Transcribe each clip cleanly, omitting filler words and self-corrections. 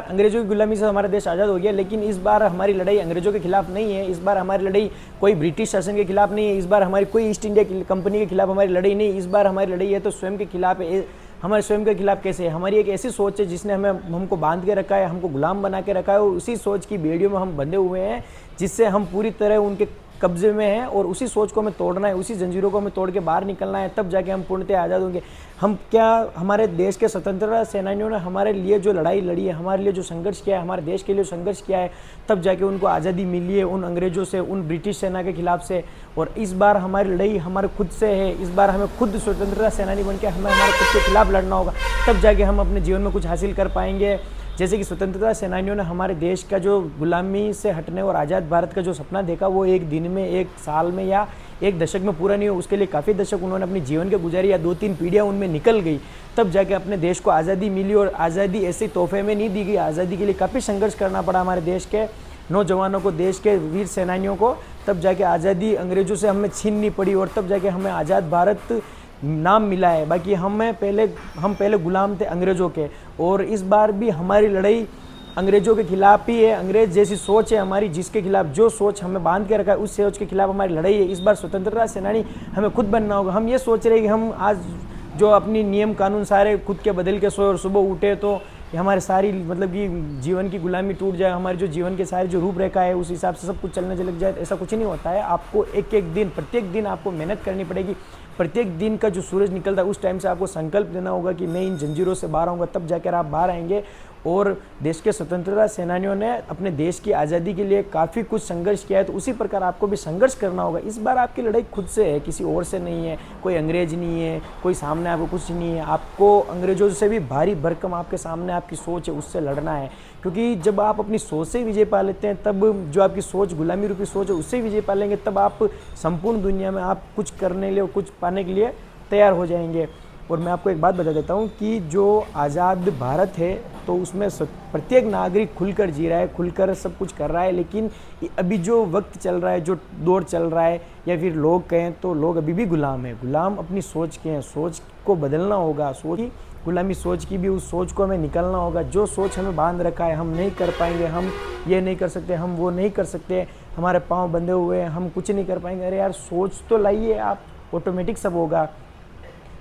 अंग्रेजों की गुलामी से हमारा देश आज़ाद हो गया, लेकिन इस बार हमारी लड़ाई अंग्रेजों के खिलाफ नहीं है। इस बार हमारी लड़ाई कोई ब्रिटिश शासन के खिलाफ नहीं है। इस बार हमारी कोई ईस्ट इंडिया कंपनी के खिलाफ हमारी लड़ाई नहीं। इस बार हमारी लड़ाई है तो स्वयं के खिलाफ है। हमारे स्वयं के खिलाफ कैसे है? हमारी एक ऐसी सोच है जिसने हमको बांध के रखा है, हमको गुलाम बना के रखा है, और उसी सोच की बेड़ियों में हम बंधे हुए हैं, जिससे हम पूरी तरह उनके कब्जे में हैं। और उसी सोच को हमें तोड़ना है, उसी जंजीरों को हमें तोड़ के बाहर निकलना है, तब जाके हम पूर्णतः आज़ाद होंगे। हम क्या, हमारे देश के स्वतंत्रता सेनानियों ने हमारे लिए जो लड़ाई लड़ी है, हमारे लिए जो संघर्ष किया है, हमारे देश के लिए संघर्ष किया है, तब जाके उनको आज़ादी मिली है उन अंग्रेजों से, उन ब्रिटिश सेना के खिलाफ से। और इस बार हमारी लड़ाई हमारे खुद से है। इस बार हमें खुद स्वतंत्रता सेनानी बन के हमें हमारे खुद के खिलाफ लड़ना होगा, तब जाके हम अपने जीवन में कुछ हासिल कर पाएंगे। जैसे कि स्वतंत्रता सेनानियों ने हमारे देश का जो गुलामी से हटने और आज़ाद भारत का जो सपना देखा, वो एक दिन में, एक साल में या एक दशक में पूरा नहीं हो, उसके लिए काफ़ी दशक उन्होंने अपनी जीवन के गुजारी, या 2-3 पीढ़ियाँ उनमें निकल गई, तब जाके अपने देश को आज़ादी मिली। और आज़ादी ऐसे तोहफे में नहीं दी गई, आज़ादी के लिए काफ़ी संघर्ष करना पड़ा हमारे देश के नौजवानों को, देश के वीर सेनानियों को, तब जाके आज़ादी अंग्रेजों से हमें छीननी पड़ी, और तब जाके हमें आज़ाद भारत नाम मिला है। बाकी हम पहले गुलाम थे अंग्रेज़ों के, और इस बार भी हमारी लड़ाई अंग्रेज़ों के खिलाफ ही है। अंग्रेज़ जैसी सोच है हमारी, जिसके खिलाफ, जो सोच हमें बांध के रखा है, उस सोच के खिलाफ हमारी लड़ाई है। इस बार स्वतंत्रता सेनानी हमें खुद बनना होगा। हम ये सोच रहे हैं कि हम आज जो अपनी नियम कानून सारे खुद के बदल के सोए और सुबह उठे तो हमारे सारी मतलब कि जीवन की गुलामी टूट जाए, हमारे जो जीवन के सारी जो रूपरेखा है उस हिसाब से सब कुछ चलने लग जाए, ऐसा कुछ नहीं होता है। आपको एक एक दिन, प्रत्येक दिन आपको मेहनत करनी पड़ेगी। प्रत्येक दिन का जो सूरज निकलता है उस टाइम से आपको संकल्प देना होगा कि मैं इन जंजीरों से बाहर आऊँगा, तब जाकर आप बाहर आएंगे। और देश के स्वतंत्रता सेनानियों ने अपने देश की आज़ादी के लिए काफ़ी कुछ संघर्ष किया है, तो उसी प्रकार आपको भी संघर्ष करना होगा। इस बार आपकी लड़ाई खुद से है, किसी और से नहीं है। कोई अंग्रेज नहीं है, कोई सामने आपको कुछ नहीं है। आपको अंग्रेजों से भी भारी भरकम आपके सामने आपकी सोच है, उससे लड़ना है। क्योंकि जब आप अपनी सोच से विजय पा लेते हैं, तब जो आपकी सोच, गुलामी रूपी सोच है, उससे विजय पा लेंगे, तब आप संपूर्ण दुनिया में आप कुछ करने के लिए और कुछ पाने के लिए तैयार हो जाएंगे। और मैं आपको एक बात बता देता हूँ कि जो आज़ाद भारत है, तो उसमें प्रत्येक नागरिक खुलकर जी रहा है, खुलकर सब कुछ कर रहा है। लेकिन अभी जो वक्त चल रहा है, जो दौर चल रहा है, या फिर लोग कहें तो लोग अभी भी गुलाम हैं। गुलाम अपनी सोच के हैं, सोच को बदलना होगा। सोच की गुलामी, सोच की भी, उस सोच को हमें निकलना होगा। जो सोच हमें बांध रखा है, हम नहीं कर पाएंगे, हम ये नहीं कर सकते, हम वो नहीं कर सकते, हमारे पाँव बंधे हुए हैं, हम कुछ नहीं कर पाएंगे। अरे यार, सोच तो लाइए आप, ऑटोमेटिक सब होगा।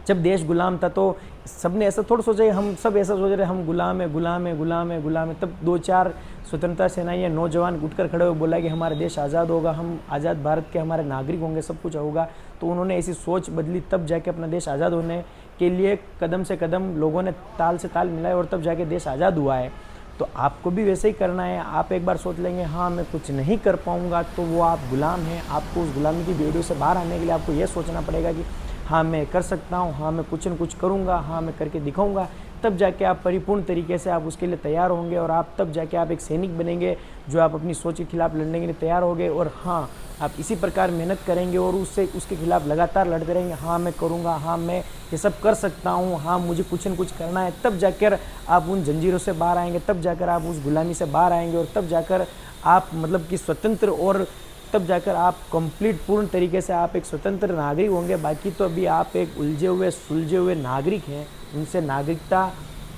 जब देश गुलाम था तो सबने ऐसा थोड़ा सोचा है, हम सब ऐसा सोच रहे हम गुलाम है, गुलाम है, गुलाम है, गुलाम है। तब 2-4 स्वतंत्रता सेनानी नौजवान उठकर खड़े हुए, बोला कि हमारा देश आज़ाद होगा, हम आज़ाद भारत के हमारे नागरिक होंगे, सब कुछ होगा। तो उन्होंने ऐसी सोच बदली, तब जाके अपना देश आज़ाद होने के लिए कदम से कदम लोगों ने ताल से ताल मिलाए, और तब जाके देश आज़ाद हुआ है। तो आपको भी वैसे ही करना है। आप एक बार सोच लेंगे हाँ मैं कुछ नहीं कर पाऊँगा, तो वो आप गुलाम हैं। आपको उस गुलामी की बेड़ियों से बाहर आने के लिए आपको ये सोचना पड़ेगा कि हाँ मैं कर सकता हूँ, हाँ मैं कुछ न कुछ करूँगा, हाँ मैं करके दिखाऊँगा। तब जाके आप परिपूर्ण तरीके से आप उसके लिए तैयार होंगे, और आप तब जाके आप एक सैनिक बनेंगे, जो आप अपनी सोच के खिलाफ लड़ने के लिए तैयार होंगे। और हाँ, आप इसी प्रकार मेहनत करेंगे और उसके खिलाफ लगातार लड़ते रहेंगे। हाँ मैं करूँगा, हाँ मैं ये सब कर सकता हूँ, हाँ मुझे कुछ न कुछ करना है। तब जाकर आप उन जंजीरों से बाहर आएंगे, तब जाकर आप उस गुलामी से बाहर आएंगे, और तब जाकर आप मतलब कि स्वतंत्र, और तब जाकर आप कंप्लीट पूर्ण तरीके से आप एक स्वतंत्र नागरिक होंगे। बाकी तो अभी आप एक उलझे हुए सुलझे हुए नागरिक हैं, उनसे नागरिकता,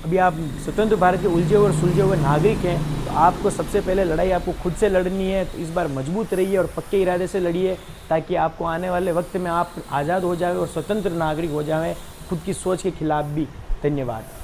अभी आप स्वतंत्र भारत के उलझे हुए और सुलझे हुए नागरिक हैं। तो आपको सबसे पहले लड़ाई आपको खुद से लड़नी है। तो इस बार मजबूत रहिए और पक्के इरादे से लड़िए, ताकि आपको आने वाले वक्त में आप आज़ाद हो जाए और स्वतंत्र नागरिक हो जाए, खुद की सोच के खिलाफ भी। धन्यवाद।